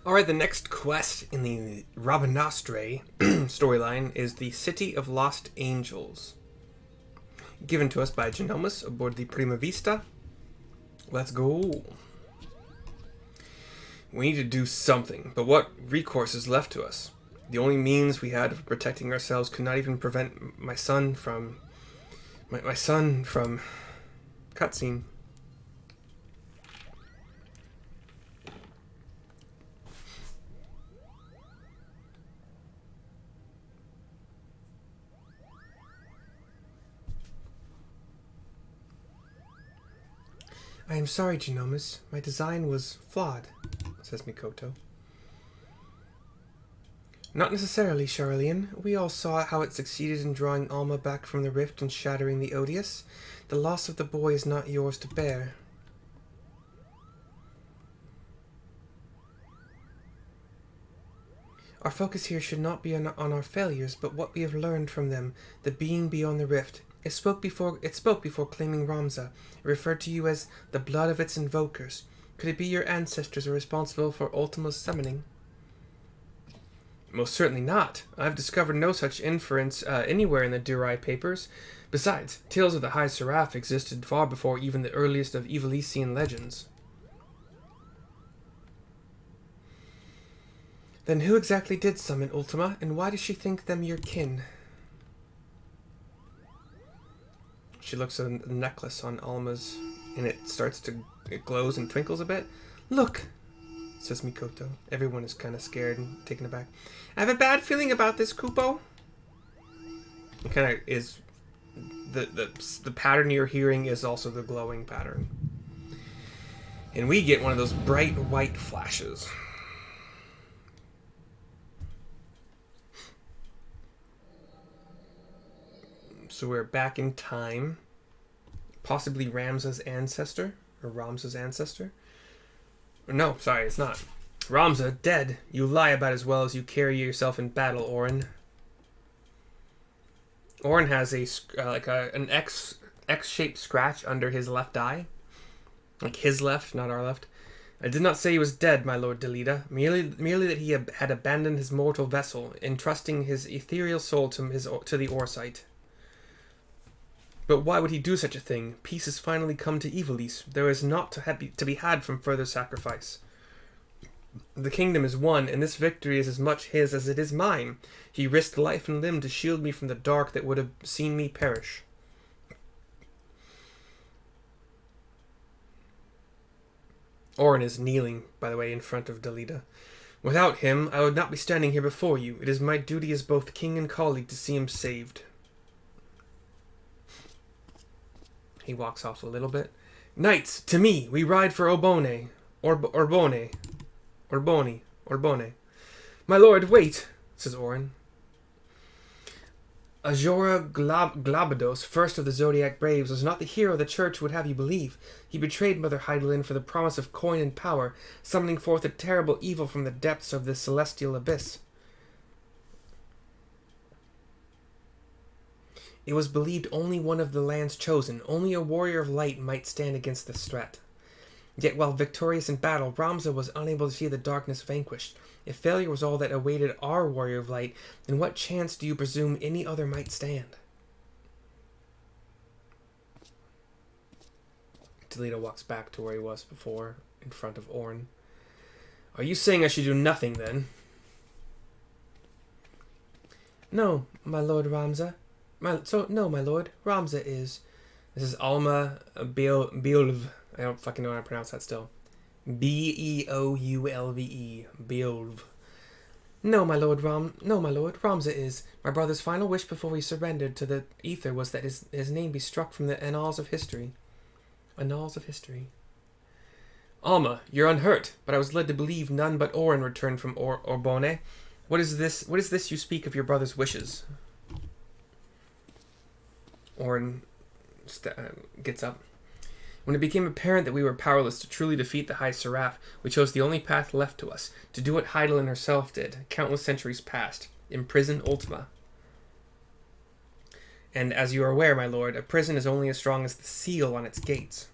Alright, the next quest in the Rabanastre storyline is the City of Lost Angels. Given to us by Genomus aboard the Prima Vista. Let's go. We need to do something, but what recourse is left to us? The only means we had of protecting ourselves could not even prevent my son from... My son from... Cutscene. I am sorry, Genomus. My design was flawed, says Mikoto. Not necessarily, Charlian. We all saw how it succeeded in drawing Alma back from the rift and shattering the Odious. The loss of the boy is not yours to bear. Our focus here should not be on our failures, but what we have learned from them, the being beyond the rift. It spoke before claiming Ramza. It referred to you as the blood of its invokers. Could it be your ancestors are responsible for Ultima's summoning? Most certainly not. I've discovered no such inference anywhere in the Durai papers. Besides, tales of the High Seraph existed far before even the earliest of Evilisian legends. Then who exactly did summon Ultima, and why does she think them your kin? She looks at the necklace on Alma's, and it glows and twinkles a bit. Look, says Mikoto. Everyone is kind of scared and taken aback. I have a bad feeling about this, Kupo. It kind of is... The pattern you're hearing is also the glowing pattern. And we get one of those bright white flashes. So we're back in time. Possibly Ramza's ancestor? Or Ramza's ancestor? No, sorry, it's not. Ramza, dead. You lie about as well as you carry yourself in battle, Orran. Orran has an X-shaped scratch under his left eye. Like his left, not our left. I did not say he was dead, my lord Delita. Merely that he had abandoned his mortal vessel, entrusting his ethereal soul to the Orsite. But why would he do such a thing? Peace has finally come to Evilise. There is naught to be had from further sacrifice. The kingdom is won, and this victory is as much his as it is mine. He risked life and limb to shield me from the dark that would have seen me perish. Orran is kneeling, by the way, in front of Delita. Without him, I would not be standing here before you. It is my duty as both king and colleague to see him saved. He walks off a little bit. Knights, to me, we ride for Orbone. Orbone. My lord, wait, says Orran. Ajora Glabados, first of the Zodiac Braves, was not the hero the church would have you believe. He betrayed Mother Heidelin for the promise of coin and power, summoning forth a terrible evil from the depths of the celestial abyss. It was believed only one of the land's chosen, only a warrior of light might stand against this threat. Yet while victorious in battle, Ramza was unable to see the darkness vanquished. If failure was all that awaited our warrior of light, then what chance do you presume any other might stand? Delita walks back to where he was before, in front of Orran. Are you saying I should do nothing, then? No, my lord Ramza. No, my lord. Ramza is... This is Alma Beolv. I don't fucking know how to pronounce that still. Beoulve. Beolv. No, my lord. Ramza is. My brother's final wish before he surrendered to the ether was that his name be struck from the annals of history. Annals of history. Alma, you're unhurt, but I was led to believe none but Orran returned from Orbone. What is this you speak of your brother's wishes? Orran gets up. When it became apparent that we were powerless to truly defeat the High Seraph, we chose the only path left to us, to do what Heidelin herself did, countless centuries past, imprison Ultima. And as you are aware, my lord, a prison is only as strong as the seal on its gates.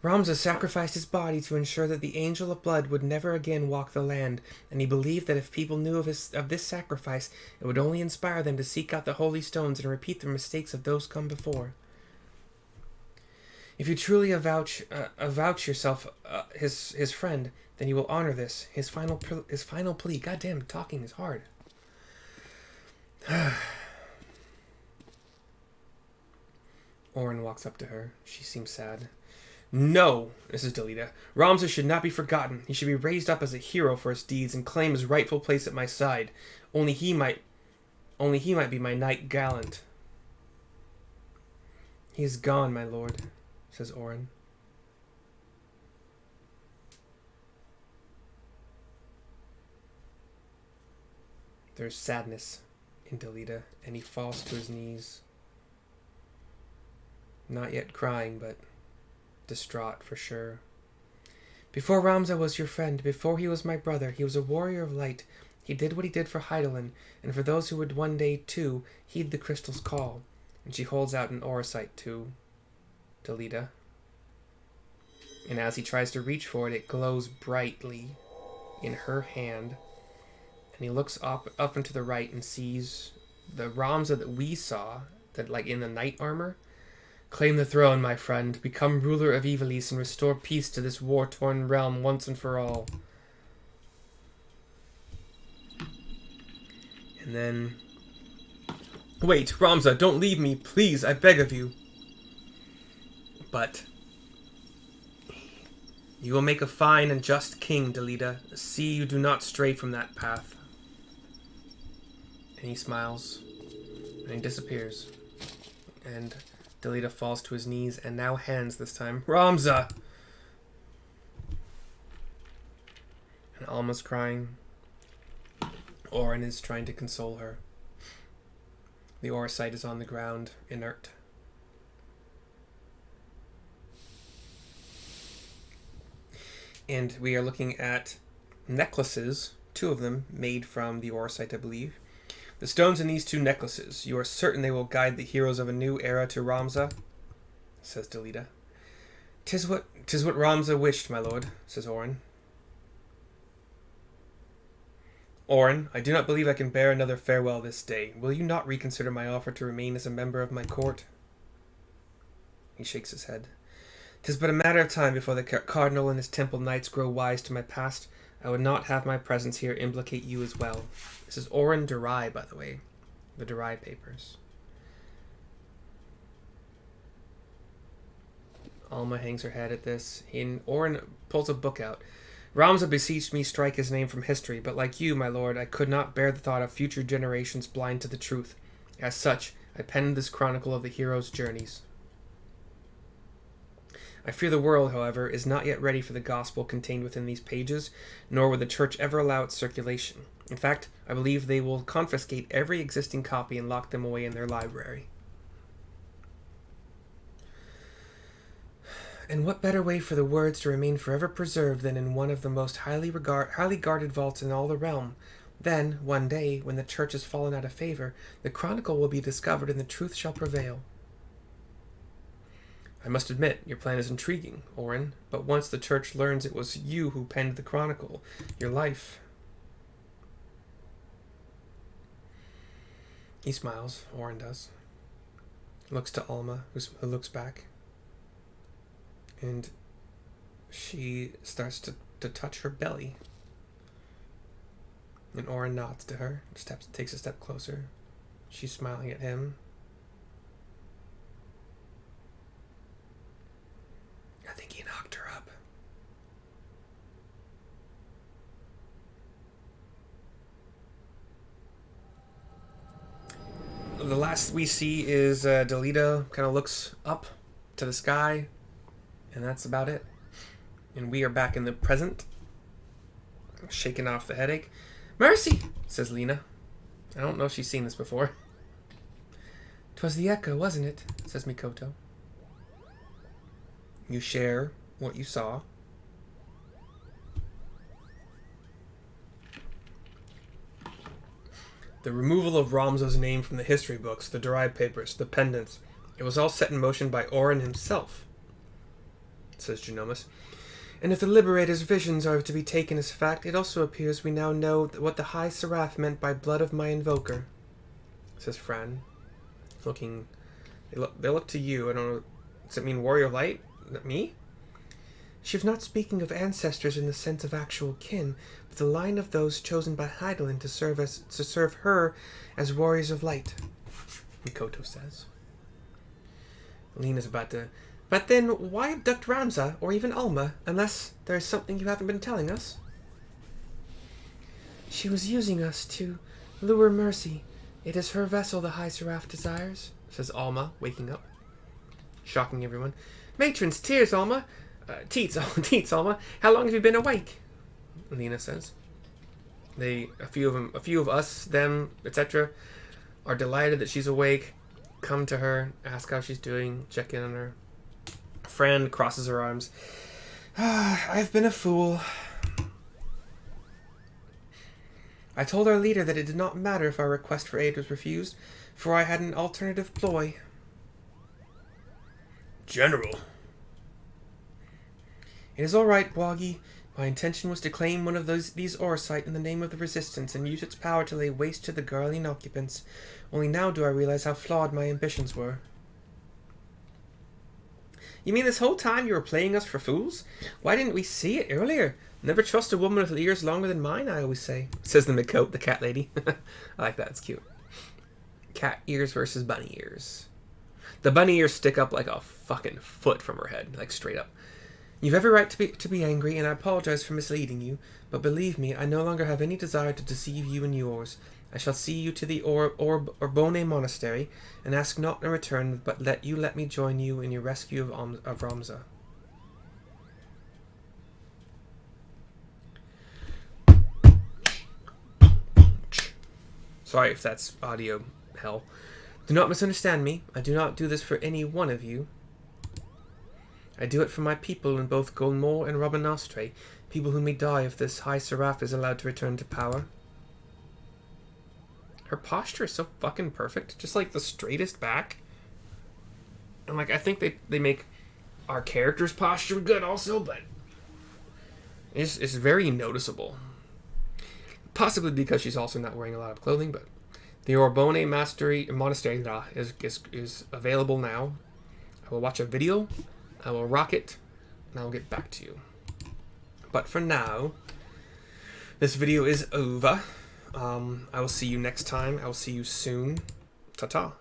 Ramza sacrificed his body to ensure that the Angel of Blood would never again walk the land, and he believed that if people knew of this sacrifice, it would only inspire them to seek out the holy stones and repeat the mistakes of those come before. If you truly avouch yourself his friend, then you will honor this, his final plea. Goddamn, talking is hard. Orran walks up to her. She seems sad. No, Mrs. Delita. Ramza should not be forgotten. He should be raised up as a hero for his deeds and claim his rightful place at my side. Only he might be my knight gallant. He is gone, my lord, says Orran. There's sadness in Delita, and he falls to his knees. Not yet crying, but distraught for sure. Before Ramza was your friend, before he was my brother, he was a warrior of light. He did what he did for Heidelin, and for those who would one day, too, heed the crystal's call. And she holds out an orosite to Delita. And as he tries to reach for it, it glows brightly in her hand. And he looks up and to the right and sees the Ramza that we saw, that like in the knight armor. Claim the throne, my friend. Become ruler of Ivalice and restore peace to this war-torn realm once and for all. And then... Wait, Ramza, don't leave me, please, I beg of you. But... you will make a fine and just king, Delita. See you do not stray from that path. And he smiles. And he disappears. And... Delita falls to his knees, and now hands this time. Ramza! And Alma's crying. Orran is trying to console her. The orosite is on the ground, inert. And we are looking at necklaces, 2 of them, made from the orosite, I believe. The stones in these 2 necklaces, you are certain they will guide the heroes of a new era to Ramza? Says Delita. Tis what Ramza wished, my lord, says Orran. Orran, I do not believe I can bear another farewell this day. Will you not reconsider my offer to remain as a member of my court? He shakes his head. 'Tis but a matter of time before the cardinal and his temple knights grow wise to my past. I would not have my presence here implicate you as well. This is Orran Durai, by the way. The Durai papers. Alma hangs her head at this. Orran pulls a book out. Ramza beseeched me strike his name from history, but like you, my lord, I could not bear the thought of future generations blind to the truth. As such, I penned this chronicle of the hero's journeys. I fear the world, however, is not yet ready for the gospel contained within these pages, nor would the church ever allow its circulation. In fact, I believe they will confiscate every existing copy and lock them away in their library. And what better way for the words to remain forever preserved than in one of the most highly guarded vaults in all the realm? Then, one day, when the church has fallen out of favor, the chronicle will be discovered and the truth shall prevail. I must admit, your plan is intriguing, Orran, but once the church learns it was you who penned the chronicle, your life... He smiles, Orran does. Looks to Alma, who looks back. And she starts to touch her belly. And Orran nods to her, takes a step closer. She's smiling at him. I think he knocked her up. The last we see is Delita kind of looks up to the sky, and that's about it. And we are back in the present, shaking off the headache. Mercy, says Lena. I don't know if she's seen this before. 'Twas the echo, wasn't it? Says Mikoto. You share what you saw. The removal of Ramza's name from the history books, the derived papers, the pendants, it was all set in motion by Orran himself. says Genomus. And if the Liberator's visions are to be taken as fact, it also appears we now know what the High Seraph meant by blood of my invoker, says Fran. Looking... They look to you. I don't know... Does it mean Warrior of Light? Me? She was not speaking of ancestors in the sense of actual kin, but the line of those chosen by Hydaelyn to serve her as Warriors of Light, Mikoto says. Lena's about to... But then, why abduct Ramza, or even Alma, unless there is something you haven't been telling us? She was using us to lure mercy. It is her vessel the High Seraph desires, says Alma, waking up. Shocking everyone. Matron's tears, Alma. Teats, Alma. How long have you been awake? Lena says. A few of us, them, etc., are delighted that she's awake. Come to her, ask how she's doing, check in on her. Fran crosses her arms. I've been a fool. I told our leader that it did not matter if our request for aid was refused, for I had an alternative ploy. General. It is all right, Bwagi. My intention was to claim one of these Orsight in the name of the Resistance and use its power to lay waste to the Garlean occupants. Only now do I realize how flawed my ambitions were. You mean this whole time you were playing us for fools? Why didn't we see it earlier? Never trust a woman with ears longer than mine, I always say, says the Mikote, the cat lady. I like that, it's cute. Cat ears versus bunny ears. The bunny ears stick up like a fucking foot from her head, like straight up. You've every right to be angry, and I apologize for misleading you, but believe me, I no longer have any desire to deceive you and yours. I shall see you to the Orbone Monastery, and ask not in return, but let me join you in your rescue of Ramza. Sorry if that's audio hell. Do not misunderstand me. I do not do this for any one of you. I do it for my people in both Golmore and Rabanastre, people who may die if this High Seraph is allowed to return to power. Her posture is so fucking perfect. Just like the straightest back. And like, I think they make our character's posture good also, but it's very noticeable. Possibly because she's also not wearing a lot of clothing, but the Orbone Monastery is available now. I will watch a video, I will rock it, and I will get back to you. But for now, this video is over. I will see you next time. I will see you soon. Ta-ta.